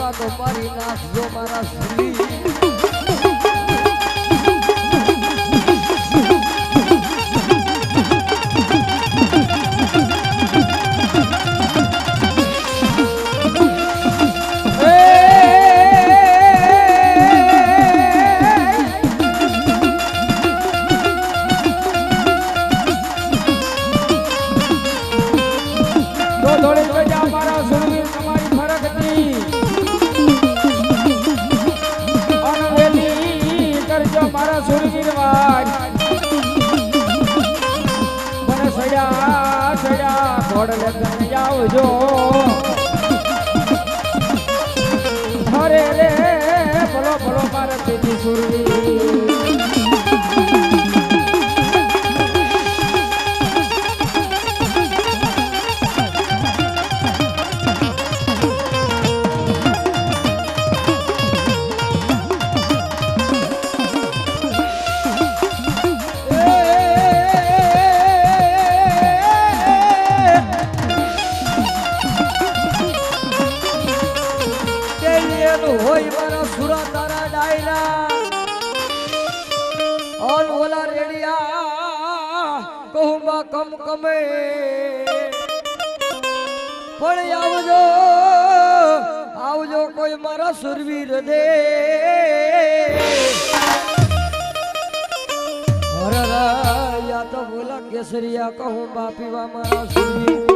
ધક્કા તો મારી નાખજો મારા સુરી આવજો હરે રે ભલો ભલો મારા તેજી સુરવી હોય મારા સુરા તારા ડાયરા ઓલ ઓલા રેડિયા કહુંબા કમ કમે પણ આવજો આવજો કોઈ મારા સુરવીર દે યા તો બોલા કેસરિયા કહુંબા પીવા મારા સુરવીર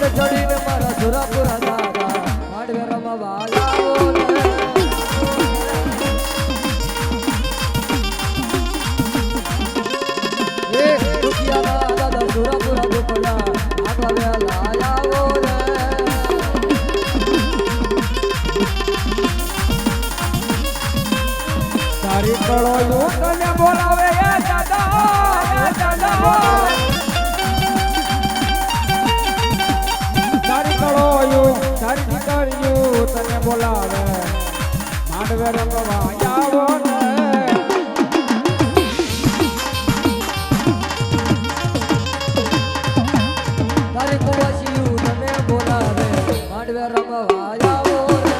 ચડીને મારા સુરાપુરા દાદા માંડવે રમવા આવો રે દુખિયાના દાદા સુરાપુરા દુખડા આગળ વેલા આવો રે તારી કળો યું તને બોલાવે એ દાદા તારી કળો યું તારી દીકરીયું તને બોલાવે માંડવે રમવા આવો ને તારી કુવાસીયું તને બોલાવે માંડવે રમવા આવો રે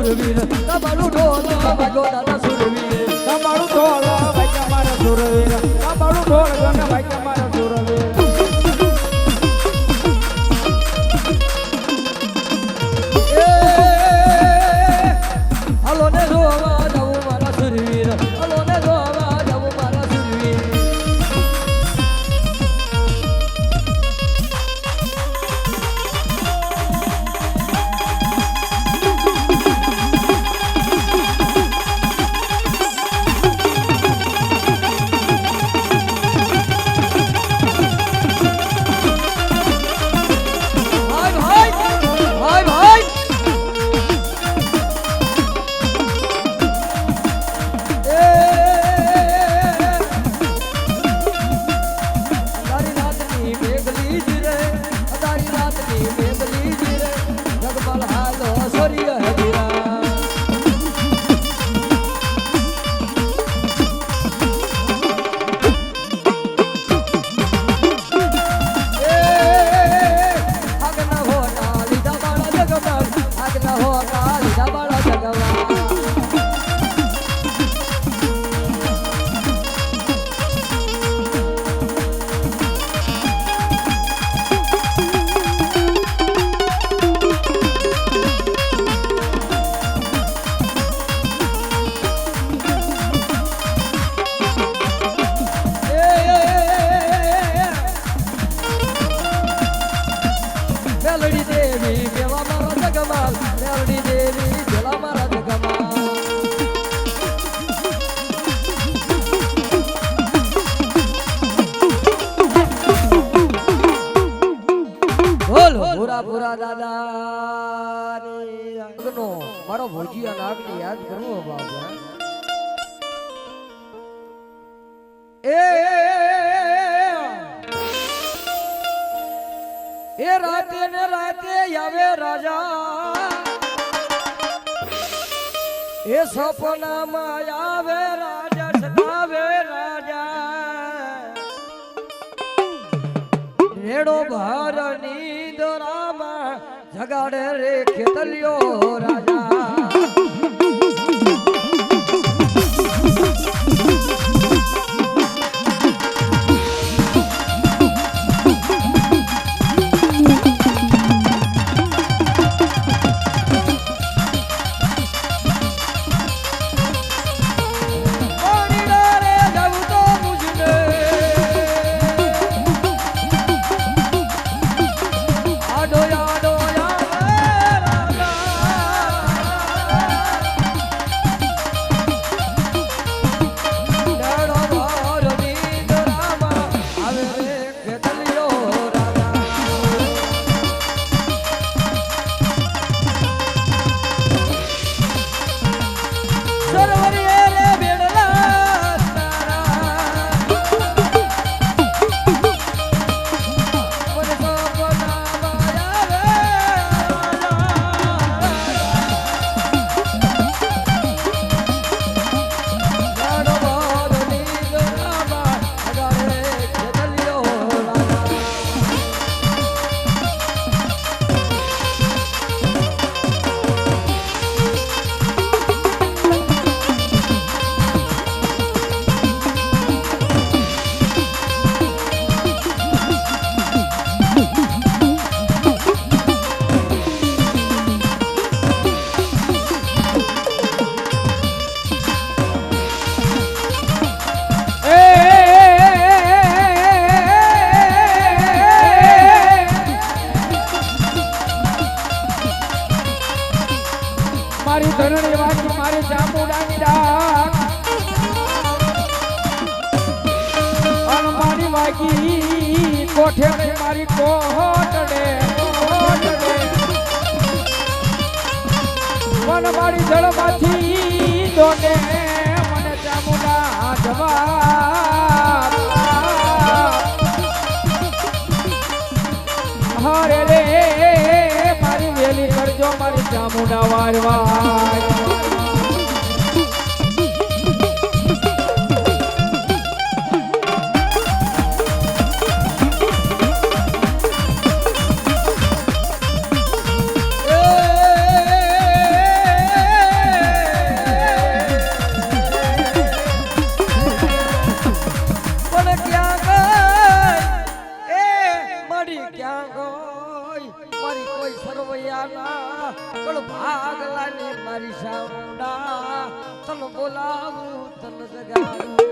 સુરવીર તમારું ઢોલ વાગો દાદા સુરવીર તમારું ઢોલ ભાઈ તમારા સુરવીર તમારું ઢોલ ગમે ભાઈ તમારા સુરવીર હલો ને જોવા જાવું મારા સુરવીર હલો ને જોવા જાવું મારા સુરવીર મેલડી દેવી પેલા મારા જગમાલ મેલડી દેવી પેલા મારા જગમાલ બોલો પૂરા પૂરા દાદા નો મારો ભોજીયા નાગને યાદ કરવો બાબા એ રાતે ને રાતે આવે રાજા એ સપનામાં આવે રાજા સદાવે રાજા રેડો ભાર નીંદરામાં જગાડે રે ખેતલિયો રાજા મારી કોહટડે મન મારી જળમાંથી દોડે મને ચામુંડા જવા હરે રે મારી વેલી કરજો મારી ચામુંડા વારવાર મારી સાઉન્ડા તન બોલાવું તન જગાડું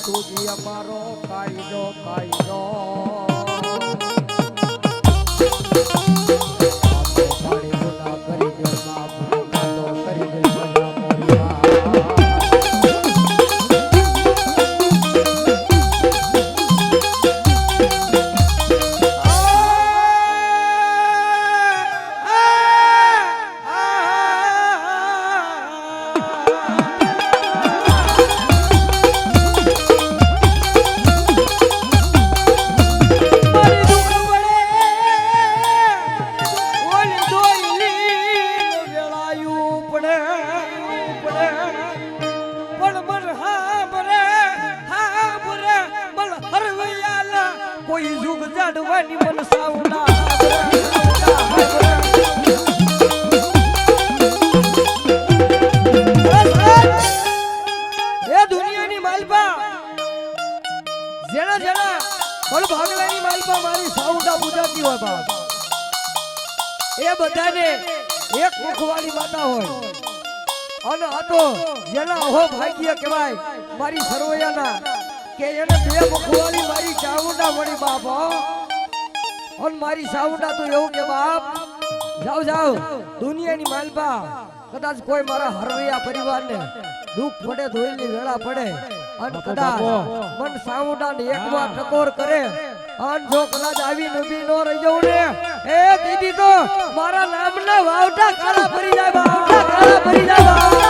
તુજી અમારો કાયદો કાયદો પાણી ગુના કરી દે બાપ કરી દે સજા મોરિયા કોઈ યુગ જાડવાની મન સાવના એ દુનિયાની માલપા જેના જેના બળ ભાગલાની માલપા મારી સાવડા પૂજાતી હોય બાપ એ બધાને એક મુખવાળી માતા હોય અને આ તો જેના અહો ભાગ્ય કહેવાય મારી સરવૈયાના કે એને બે મુખવાળી મારી ચામુંડા મળી બાપ અને મારી ચામુંડા તો એવું કે બાપ જાઓ જાઓ દુનિયાની માલપા કદાચ કોઈ મારા હરવૈયા પરિવારને દુઃખ પડે ધોઈની વેળા પડે અને કદાચ મન ચામુંડા ને એકવાર ટકોર કરે અને જો કદાચ આવી નબી નો રહી જવું ને એ દીદી તો મારા નામના વાવટા કાળા ભરી જાય વાવટા કાળા ભરી જાય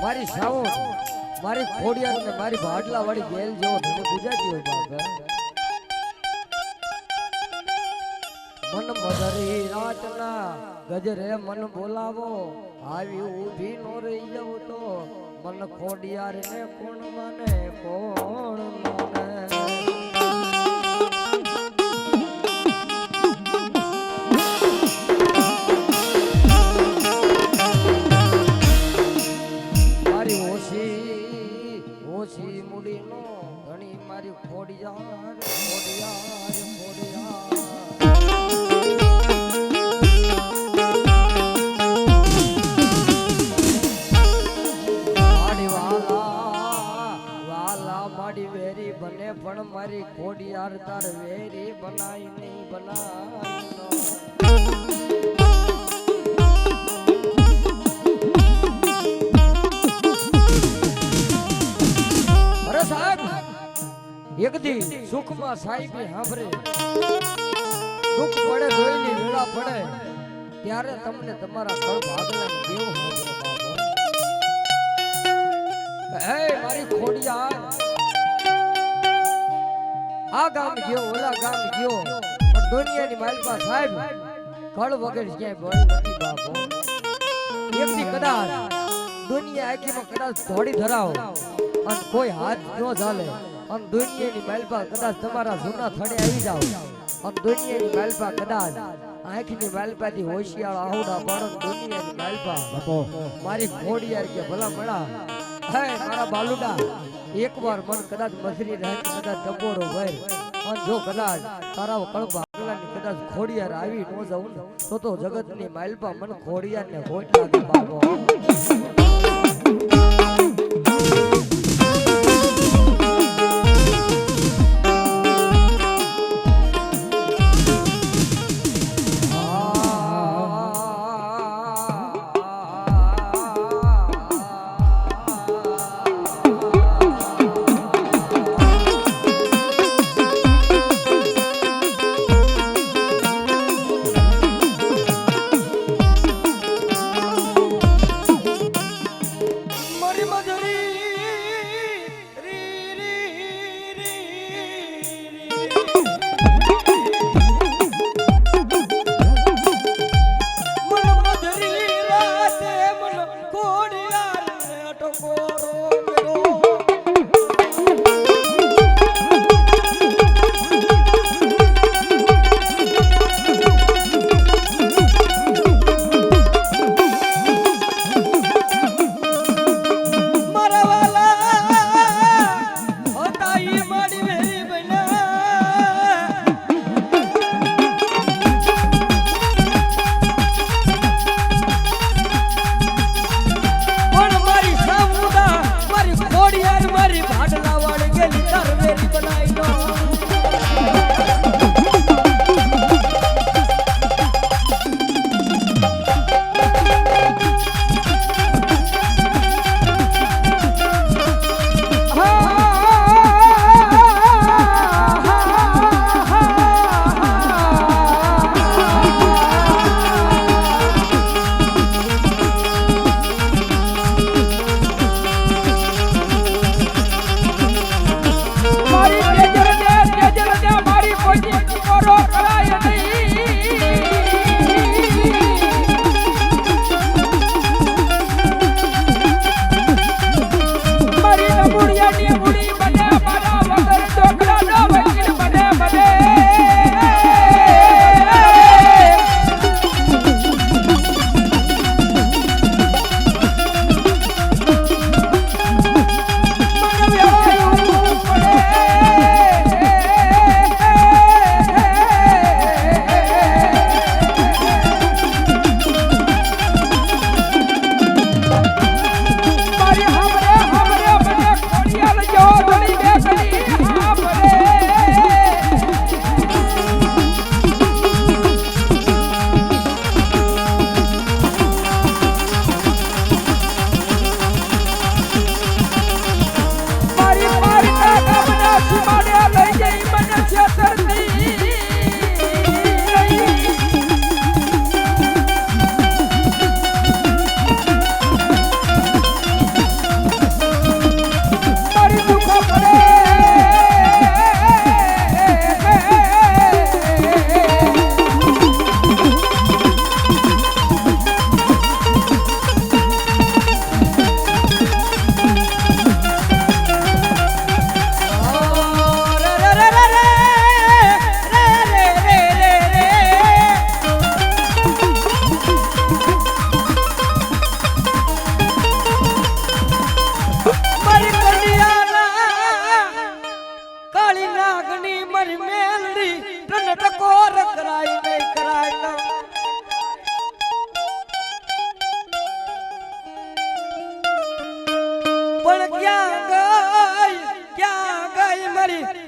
મારી સાઉન્ડ મારી ખોડિયાર ને મારી ભાડલા વાળી બેલ જેવો ધણી ગુજરાતી હોય બાપ મન મધરી રાતના ગજરે મન બોલાવો આવી ઊભી નો રહી જાવ તો મન ખોડિયાર ને કોણ માને કોણ માને મારી ઓછી મુડી નો ઘણી મારી ખોડિયાર ખોડિયાર ખોડિયાર મારી વેરી બને પણ મારી ખોડિયાર તાર વેરી બનાઈ નહીં બનાઈ અરે સાહેબ એક દી સુખમાં સાહેબી સાંભળે દુઃખ પડે જોઈની વેળા પડે ત્યારે તમને તમારા કળ ભાગલા દેવ હે મારી ખોડિયાર આ ગામ ગયો ઓલા ગામ ગયો પણ દુનિયાની માલપા સાહેબ કળ વગર ક્યાંય બળ નથી બાપો એકથી કદાચ દુનિયા આખીમાં કદાચ ધોડી ધરાવો અને કોઈ હાથ ન ચાલે અને દુનિયાની માલપા કદાચ તમારા જૂના થડે આવી જાવ અને દુનિયાની માલપા કદાચ આંખની માલપાથી હોશિયાર આહુડા પાડો દુનિયાની માલપા મારી ખોડિયાર કે ભલા મળા હે મારા બાલુડા એકવાર મન કદાચ મસરી રહે કદાચ ટપોરો ભર અને જો કદાચ તારા કળપ આગલાની કદાચ ખોડિયાર આવી ન જાઉં તો જગતની માલપા મન ખોડિયાર ને ખોટ લાગે બાબો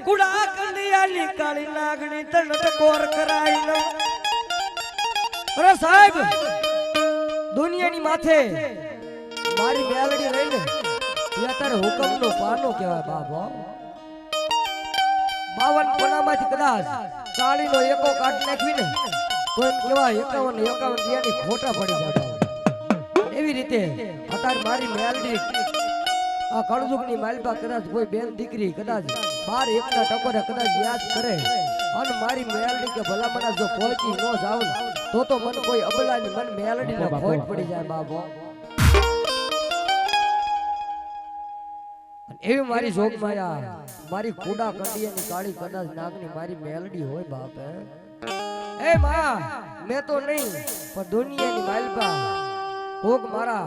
કુડા કંડિયાની કાળી નાગણી તણ ટકોર કરાઈ લો અરે સાહેબ દુનિયાની માથે મારી મેલડી રહીને એ અત્યારે હુકમનો પાનો કહેવાય બાબો 52 પનામાંથી કદાચ કાળીનો એકો કાઢ નાખવીને તો એમ કહેવાય 51 દિયાની ખોટા પડી જાય એવી રીતે અત્યારે મારી મેલડી આ કળજુગની માલપા કદાચ કોઈ બેન દીકરી કદાચ 12 એકના ટકોરે કદાચ યાદ કરે અને મારી મેલડી કે ભલા મને જો પહોંચી ન જાવ તો મન કોઈ અબલાની મન મેલડીને ખોટ પડી જાય બાબો એવી મારી જોગ માયા મારી કુડા કંડિયાની કાળી કદાચ નાગની મારી મેલડી હોય બાપ એ માં મેં તો નહીં પણ દુનિયાની માલપા કોક મારા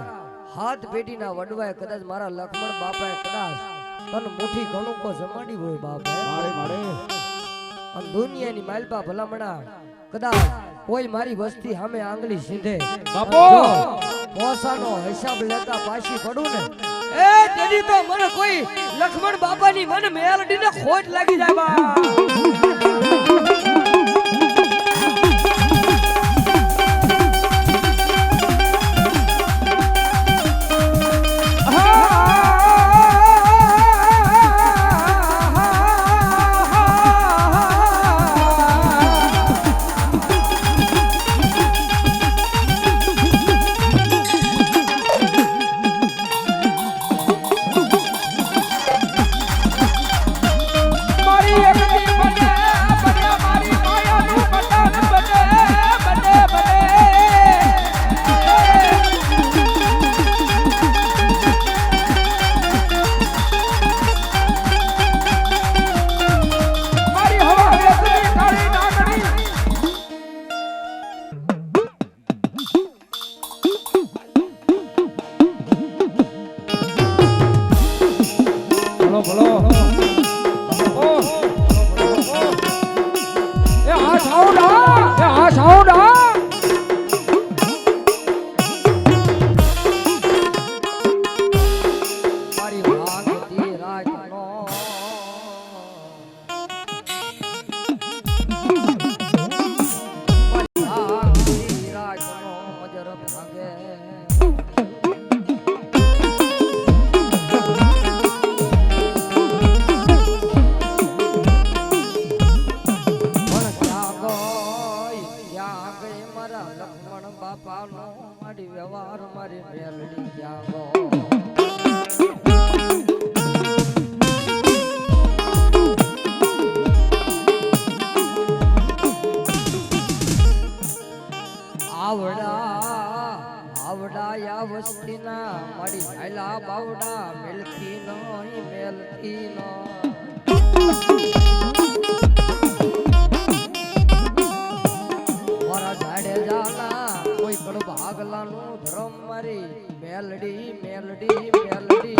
હાથ પેટીના વડવાએ કદાચ મારા લક્ષ્મણ બાપાએ કદાચ તન મુઠ્ઠી ઘણું કો જમાડી હોય બાપ મારે મારે અને દુનિયાની માલપા ભલામણા કદાચ કોઈ મારી વસ્તી સામે આંગળી સીધે બાપો પોસાનો હિસાબ લેતા પાછી પડું ને એ તેની તો મને કોઈ લક્ષ્મણ બાપાની મને મેલડીને ખોટ લાગી જાય બા વ્યવહાર મારી મેલડી જાગો આવડા યા વસ્તીના મારી હાલા બાવડા મેલતી નઈ મેલતી ન મારા ઝાડે જાના કોઈ કડ ભાગલાનું ધર્મ મારી મેલડી મેલડી મેલડી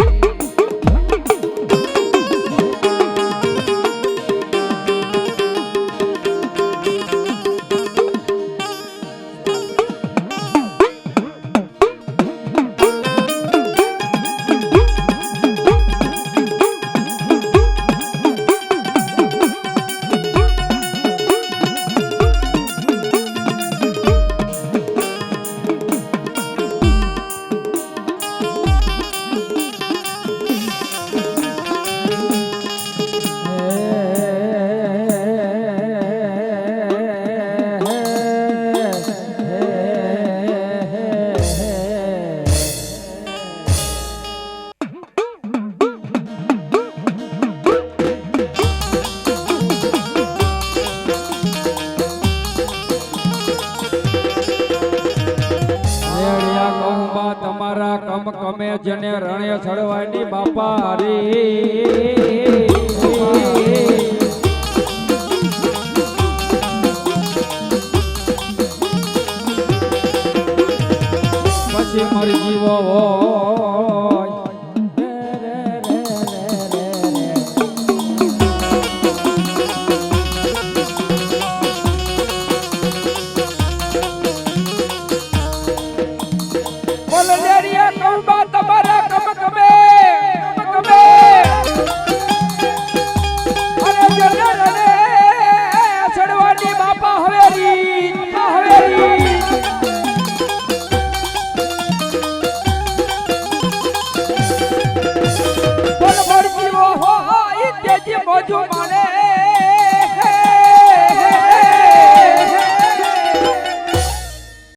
કમે જેને રણે ચડવાની બાપા રે પછી મરી જીવો